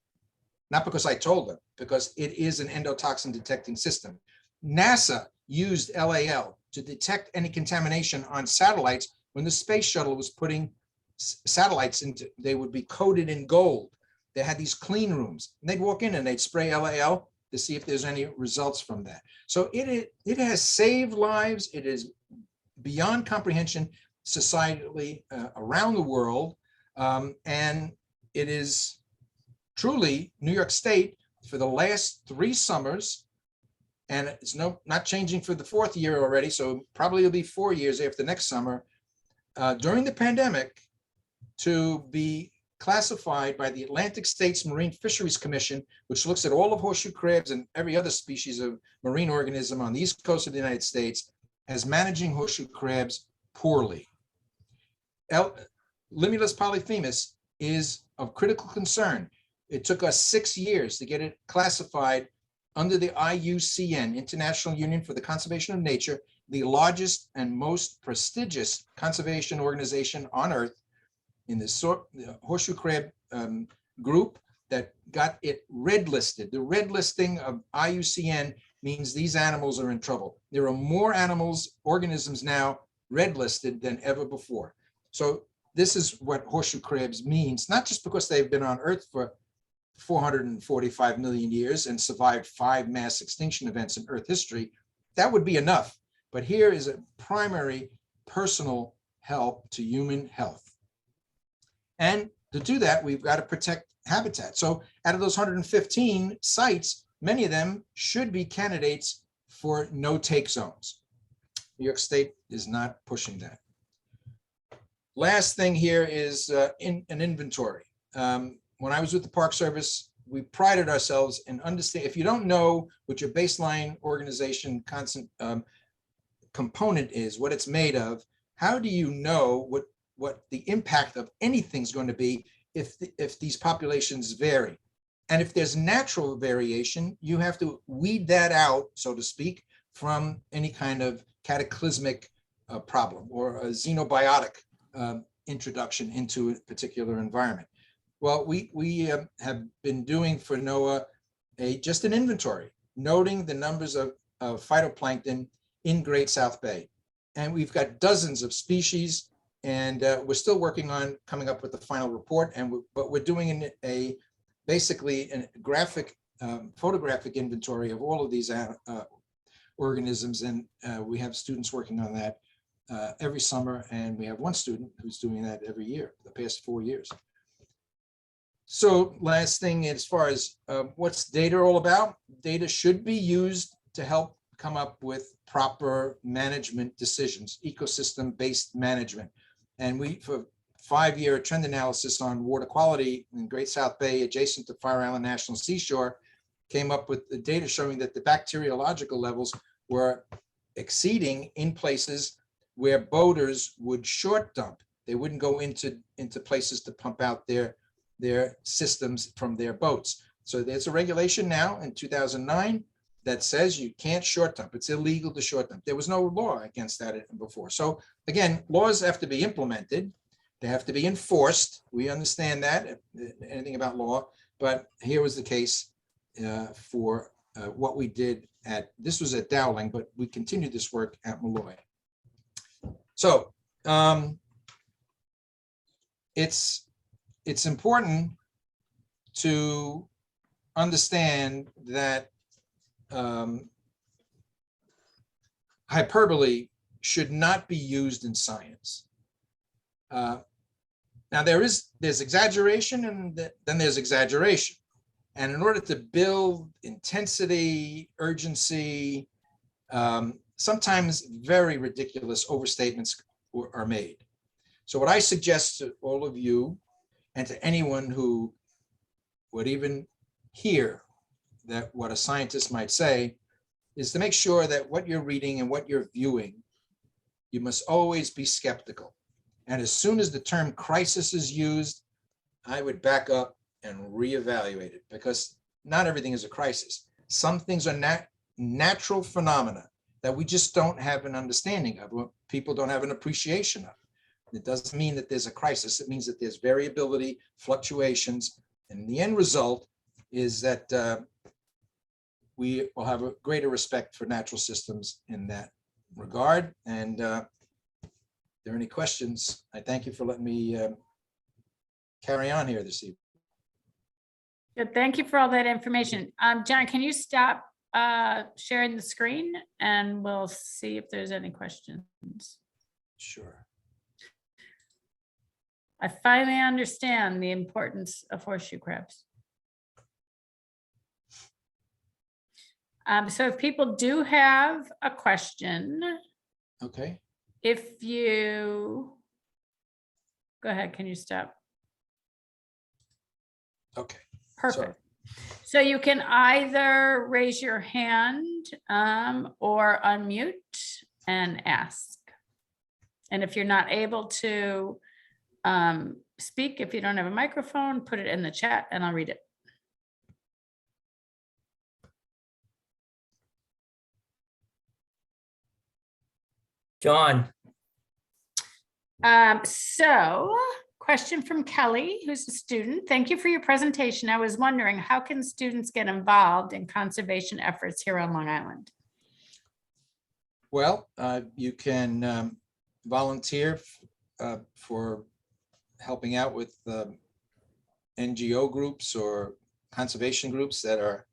Not because I told them, because it is an endotoxin detecting system. NASA used LAL to detect any contamination on satellites when the space shuttle was putting satellites into, they would be coated in gold. They had these clean rooms, and they'd walk in and they'd spray LAL to see if there's any results from that. So it has saved lives. It is beyond comprehension societally around the world. And it is truly New York State for the last 3 summers, and it's not changing for the 4th year already, so probably it'll be 4 years after next summer, during the pandemic, to be classified by the Atlantic States Marine Fisheries Commission, which looks at all of horseshoe crabs and every other species of marine organism on the east coast of the United States, as managing horseshoe crabs poorly. Limulus polyphemus is of critical concern. It took us 6 years to get it classified under the IUCN, International Union for the Conservation of Nature, the largest and most prestigious conservation organization on Earth, in the horseshoe crab group that got it red listed. The red listing of IUCN means these animals are in trouble. There are more organisms now red listed than ever before. So this is what horseshoe crabs means, not just because they've been on Earth for 445 million years and survived 5 mass extinction events in Earth history. That would be enough. But here is a primary personal help to human health. And to do that, we've got to protect habitat. So out of those 115 sites, many of them should be candidates for no-take zones. New York State is not pushing that. Last thing here is an inventory. When I was with the Park Service, we prided ourselves in understanding, if you don't know what your baseline organization component is, what it's made of, how do you know what the impact of anything's going to be if these populations vary? And if there's natural variation, you have to weed that out, so to speak, from any kind of cataclysmic problem or a xenobiotic introduction into a particular environment. Well, we have been doing for NOAA just an inventory, noting the numbers of phytoplankton in Great South Bay. And we've got dozens of species, and we're still working on coming up with the final report. But we're doing basically a graphic, photographic inventory of all of these organisms. And we have students working on that every summer. And we have one student who's doing that every year, the past 4 years. So last thing, as far as what's data all about, data should be used to help come up with proper management decisions, ecosystem-based management. And we, for 5-year trend analysis on water quality in Great South Bay, adjacent to Fire Island National Seashore, came up with the data showing that the bacteriological levels were exceeding in places where boaters would short dump. They wouldn't go into places to pump out their systems from their boats. So there's a regulation now in 2009 that says you can't short dump. It's illegal to short dump. There was no law against that before. So again, laws have to be implemented. They have to be enforced. We understand that, anything about law, but here was the case for what we did this was at Dowling, but we continued this work at Malloy. So it's important to understand that hyperbole should not be used in science. Now there's exaggeration, and then there's exaggeration. And in order to build intensity, urgency, sometimes very ridiculous overstatements are made. So what I suggest to all of you and to anyone who would even hear that what a scientist might say is to make sure that what you're reading and what you're viewing, you must always be skeptical. And as soon as the term crisis is used, I would back up and reevaluate it, because not everything is a crisis. Some things are natural phenomena that we just don't have an understanding of, or people don't have an appreciation of. It doesn't mean that there's a crisis. It means that there's variability, fluctuations, and the end result is that we will have a greater respect for natural systems in that regard. And if there are any questions, I thank you for letting me carry on here this evening. Good, thank you for all that information. John, can you stop sharing the screen and we'll see if there's any questions? Sure. I finally understand the importance of horseshoe crabs. So if people do have a question, Okay. if you, go ahead, can you stop? Okay. Perfect. So you can either raise your hand or unmute and ask. And if you're not able to speak, if you don't have a microphone, put it in the chat and I'll read it. John, So question from Kelly, who's a student. Thank you for your presentation. I was wondering, how can students get involved in conservation efforts here on Long Island? Well, you can volunteer for helping out with NGO groups or conservation groups that are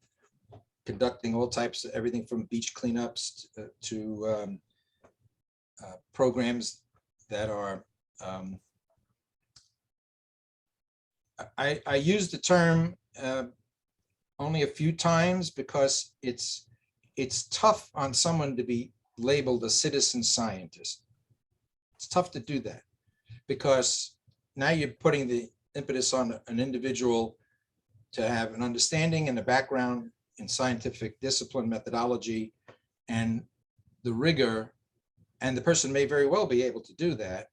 conducting all types of everything from beach cleanups to programs that are I use the term only a few times because it's tough on someone to be labeled a citizen scientist. It's tough to do that because now you're putting the impetus on an individual to have an understanding and a background in scientific discipline, methodology, and the rigor. And the person may very well be able to do that,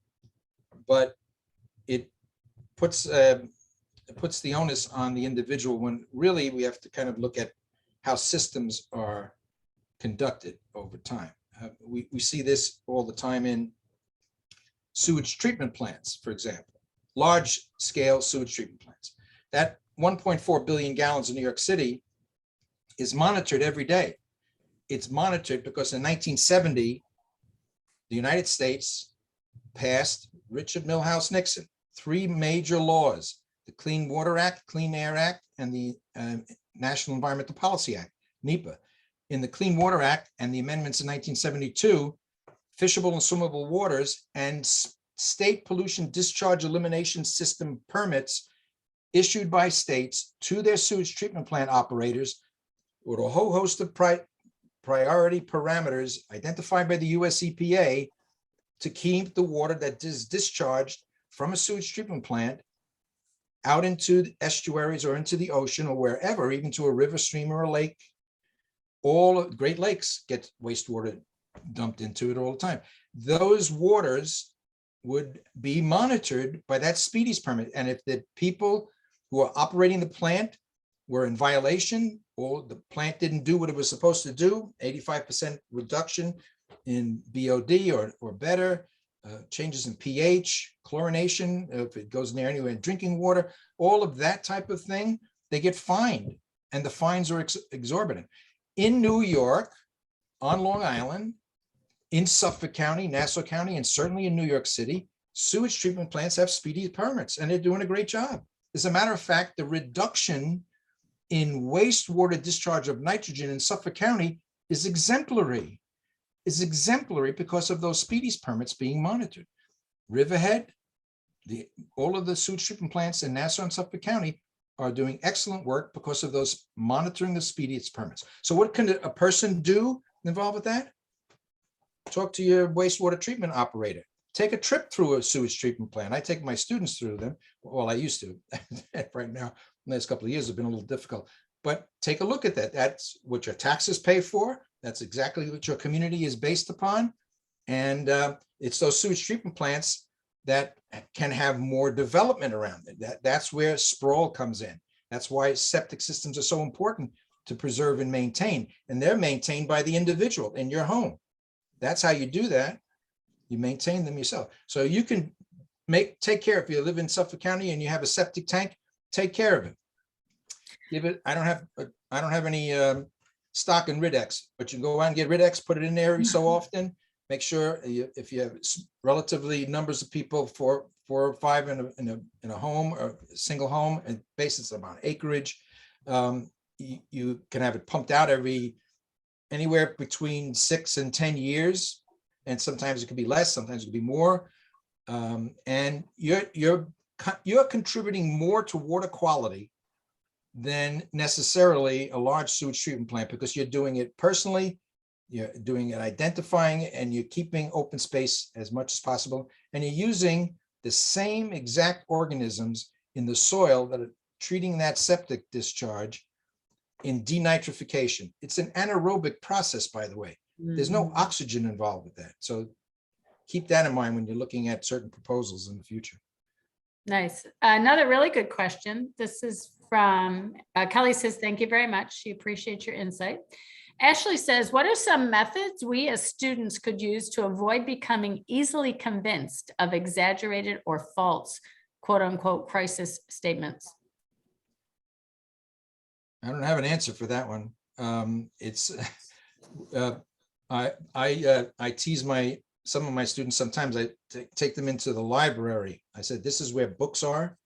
but it puts the onus on the individual when really we have to kind of look at how systems are conducted over time. We see this all the time in sewage treatment plants, for example, large scale sewage treatment plants. That 1.4 billion gallons in New York City is monitored every day. It's monitored because in 1970, the United States passed Richard Milhouse Nixon, 3 major laws: the Clean Water Act, Clean Air Act, and the National Environmental Policy Act, NEPA. In the Clean Water Act and the amendments in 1972, fishable and swimmable waters and state pollution discharge elimination system permits issued by states to their sewage treatment plant operators with a whole host of priority parameters identified by the US EPA to keep the water that is discharged from a sewage treatment plant out into the estuaries or into the ocean or wherever, even to a river, stream, or a lake. All Great Lakes get wastewater dumped into it all the time. Those waters would be monitored by that speedies permit. And if the people who are operating the plant were in violation, or the plant didn't do what it was supposed to do, 85% reduction in BOD or better, changes in pH, chlorination, if it goes near anywhere in drinking water, all of that type of thing, they get fined, and the fines are exorbitant. In New York, on Long Island, in Suffolk County, Nassau County, and certainly in New York City, sewage treatment plants have speedy permits, and they're doing a great job. As a matter of fact, the reduction in wastewater discharge of nitrogen in Suffolk County is exemplary. Is exemplary because of those speedy permits being monitored. Riverhead, all of the sewage treatment plants in Nassau and Suffolk County are doing excellent work because of those monitoring the speedy permits. So what can a person do involved with that? Talk to your wastewater treatment operator. Take a trip through a sewage treatment plant. I take my students through them. Well, I used to. Right now, the last couple of years have been a little difficult. But take a look at that. That's what your taxes pay for. That's exactly what your community is based upon. And it's those sewage treatment plants that can have more development around it. That's where sprawl comes in. That's why septic systems are so important to preserve and maintain. And they're maintained by the individual in your home. That's how you do that. You maintain them yourself. So you can take care, if you live in Suffolk County and you have a septic tank, take care of it. Give it, I don't have any stock in Ridex, but you can go out and get Ridex, put it in there every so often. Make sure if you have relatively numbers of people, four or five in a home or a single home, and basis amount of acreage, you can have it pumped out anywhere between 6 and 10 years. And sometimes it could be less, sometimes it could be more. And you're contributing more to water quality than necessarily a large sewage treatment plant, because you're doing it personally, you're doing it identifying, and you're keeping open space as much as possible. And you're using the same exact organisms in the soil that are treating that septic discharge in denitrification. It's an anaerobic process, by the way. There's no oxygen involved with that. So keep that in mind when you're looking at certain proposals in the future. Nice. Another really good question. This is from Kelly says, thank you very much. She appreciates your insight. Ashley says, what are some methods we as students could use to avoid becoming easily convinced of exaggerated or false, quote unquote, crisis statements? I don't have an answer for that one. I tease some of my students. Sometimes I take them into the library. I said, this is where books are.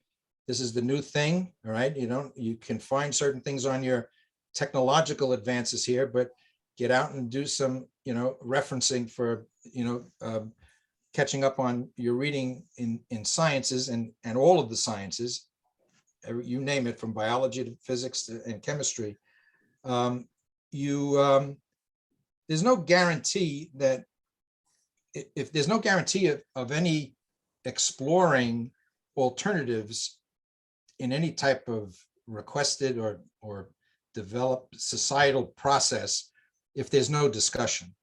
This is the new thing. All right. You can find certain things on your technological advances here, but get out and do some, referencing for, catching up on your reading in sciences and all of the sciences, you name it, from biology to physics and chemistry. There's no guarantee that if there's no guarantee of any exploring alternatives in any type of requested or developed societal process, if there's no discussion,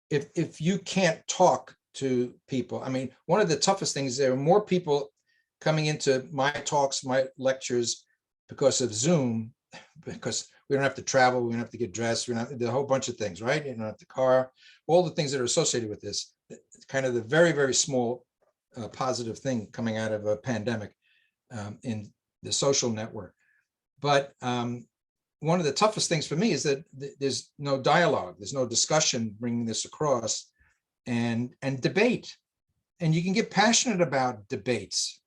if you can't talk to people. I mean, one of the toughest things, there are more people coming into my talks, my lectures, because of Zoom, because we don't have to travel, we don't have to get dressed, we don't have a whole bunch of things, right? You don't have the car, all the things that are associated with this. It's kind of the very, very small positive thing coming out of a pandemic in the social network. But one of the toughest things for me is that there's no dialogue, there's no discussion bringing this across, and debate. And you can get passionate about debates.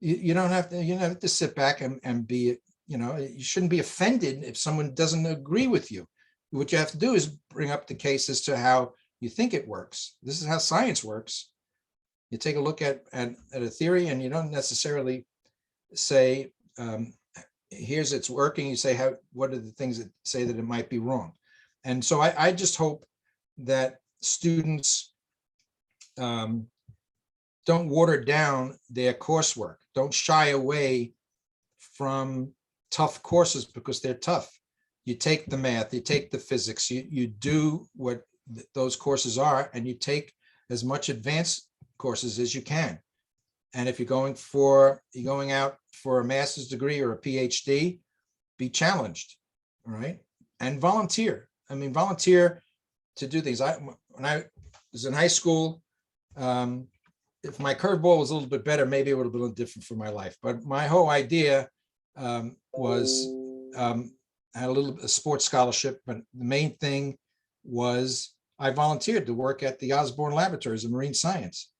You don't have to sit back and be, you shouldn't be offended if someone doesn't agree with you. What you have to do is bring up the case as to how you think it works. This is how science works. You take a look at a theory, and you don't necessarily say, here's it's working. You say, what are the things that say that it might be wrong? And so I just hope that students don't water down their coursework. Don't shy away from tough courses because they're tough. You take the math, you take the physics, you do what those courses are, and you take as much advanced courses as you can. And if you're going out for a master's degree or a PhD, be challenged, all right? And volunteer. I mean, volunteer to do things. When I was in high school, if my curveball was a little bit better, maybe it would have been a little different for my life. But my whole idea was I had a sports scholarship, but the main thing was I volunteered to work at the Osborne Laboratories of Marine Science.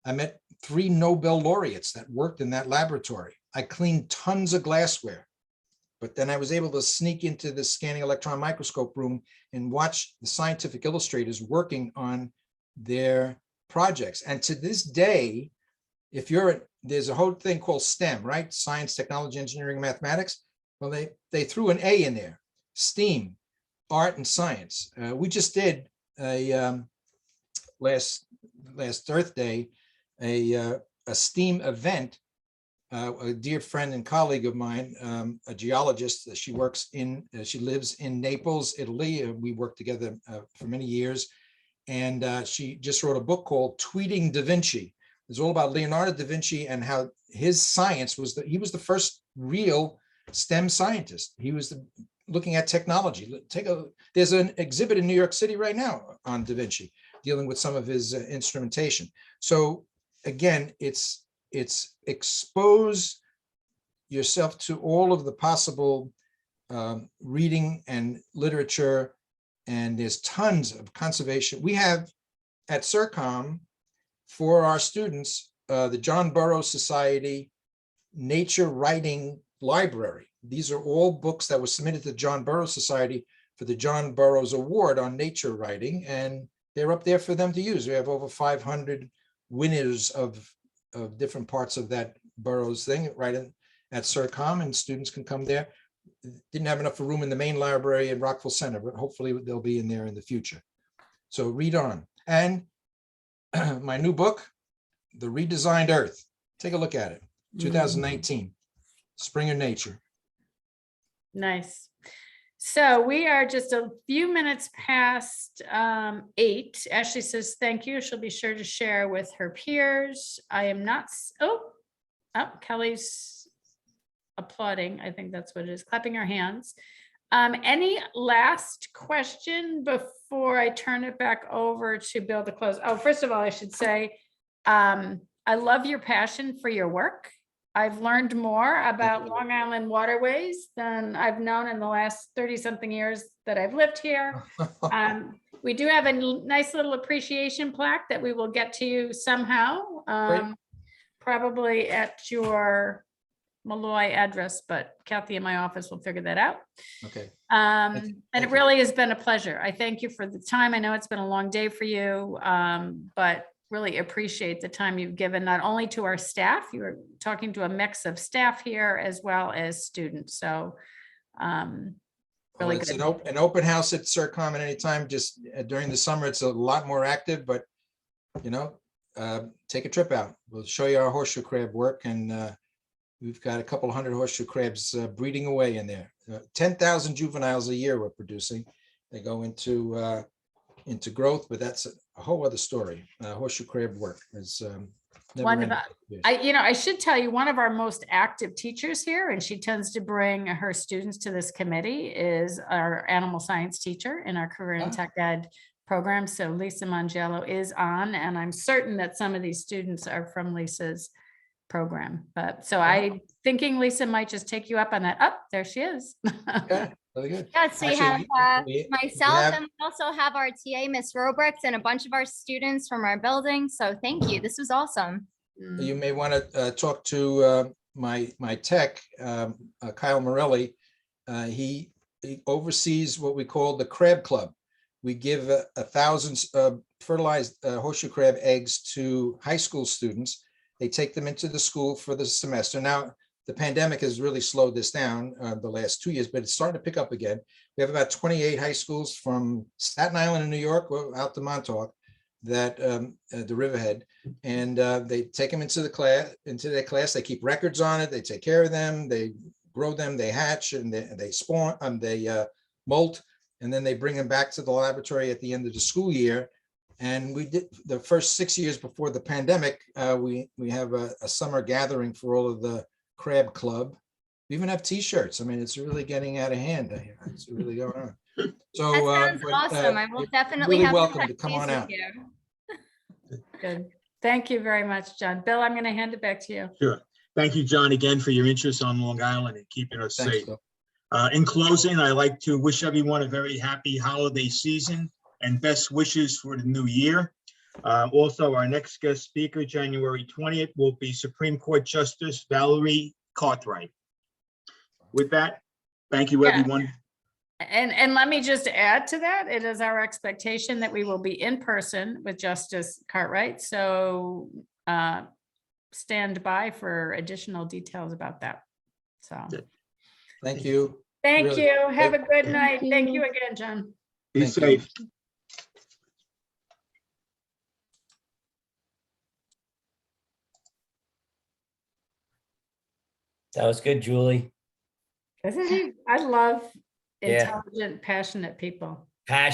I met 3 Nobel laureates that worked in that laboratory. I cleaned tons of glassware, but then I was able to sneak into the scanning electron microscope room and watch the scientific illustrators working on their projects. And to this day, there's a whole thing called STEM, right? Science, technology, engineering, mathematics. Well, they threw an A in there, STEAM, art and science. We just did a last Earth Day, a STEAM event. A dear friend and colleague of mine, a geologist, she lives in Naples, Italy. We worked together for many years. And she just wrote a book called Tweeting Da Vinci. It's all about Leonardo da Vinci and how his science was he was the first real STEM scientist. He was looking at technology. There's an exhibit in New York City right now on Da Vinci, dealing with some of his instrumentation. So again, it's expose yourself to all of the possible reading and literature, and there's tons of conservation. We have at CERCOM for our students, the John Burroughs Society Nature Writing Library. These are all books that were submitted to the John Burroughs Society for the John Burroughs Award on nature writing, and they're up there for them to use. We have over 500 winners of different parts of that Burroughs thing right at CERCOM, and students can come there. Didn't have enough room in the main library in Rockville Center, but hopefully they'll be in there in the future. So read on. And my new book, The Redesigned Earth. Take a look at it. 2019, Spring of Nature. Nice. So we are just a few minutes past 8. Ashley says, thank you. She'll be sure to share with her peers. I am not, Kelly's applauding. I think that's what it is, clapping her hands. Any last question before I turn it back over to Bill to close? Oh, first of all, I should say, I love your passion for your work. I've learned more about Long Island waterways than I've known in the last 30-something years that I've lived here. We do have a nice little appreciation plaque that we will get to you somehow, probably at your Malloy address, but Kathy in my office will figure that out. Okay. And it really has been a pleasure. I thank you for the time. I know it's been a long day for you, but really appreciate the time you've given not only to our staff, you were talking to a mix of staff here as well as students. So really it's good. an open house at CERCOM at any time. Just during the summer, it's a lot more active, but take a trip out. We'll show you our horseshoe crab work, and we've got a couple hundred horseshoe crabs breeding away in there. 10,000 juveniles a year we're producing. They go into growth, but that's a whole other story. Horseshoe crab work is Wonderful. I should tell you, one of our most active teachers here, and she tends to bring her students to this committee, is our animal science teacher in our career and tech ed program. So Lisa Mangelo is on, and I'm certain that some of these students are from Lisa's program. But so I'm thinking Lisa might just take you up on that. Oh, there she is. Okay, really good. Yes, we Actually, have we myself, have- and we also have our TA, Miss Robricks, and a bunch of our students from our building. So thank you. This was awesome. You may want to talk to my tech, Kyle Morelli. He oversees what we call the Crab Club. We give 1,000 fertilized horseshoe crab eggs to high school students. They take them into the school for the semester. Now, the pandemic has really slowed this down the last 2 years, but it's starting to pick up again. We have about 28 high schools from Staten Island in New York out to Montauk, that the Riverhead, and they take them into their class. They keep records on it. They take care of them. They grow them. They hatch and they spawn. They molt, and then they bring them back to the laboratory at the end of the school year. And we did the first 6 years before the pandemic. We have a summer gathering for all of the Crab Club, We even have T-shirts. I mean, it's really getting out of hand. It's really going on. So. That sounds but, awesome. I will you're definitely really have to welcome touch to come base on with out. you. Good. Thank you very much, John. Bill, I'm going to hand it back to you. Sure. Thank you, John, again for your interest on Long Island and keeping us Thanks, safe. Bill. In closing, I'd like to wish everyone a very happy holiday season and best wishes for the new year. Also, our next guest speaker, January 20th, will be Supreme Court Justice Valerie Cartwright. With that, thank you, Yeah. everyone. And let me just add to that, it is our expectation that we will be in person with Justice Cartwright. So stand by for additional details about that. So Thank you. thank Really. you. Have a good Thank night. Thank you you. again, John. Be Thank you. safe. That was good, Julie. Isn't he? I love Yeah. intelligent, passionate people. Passion.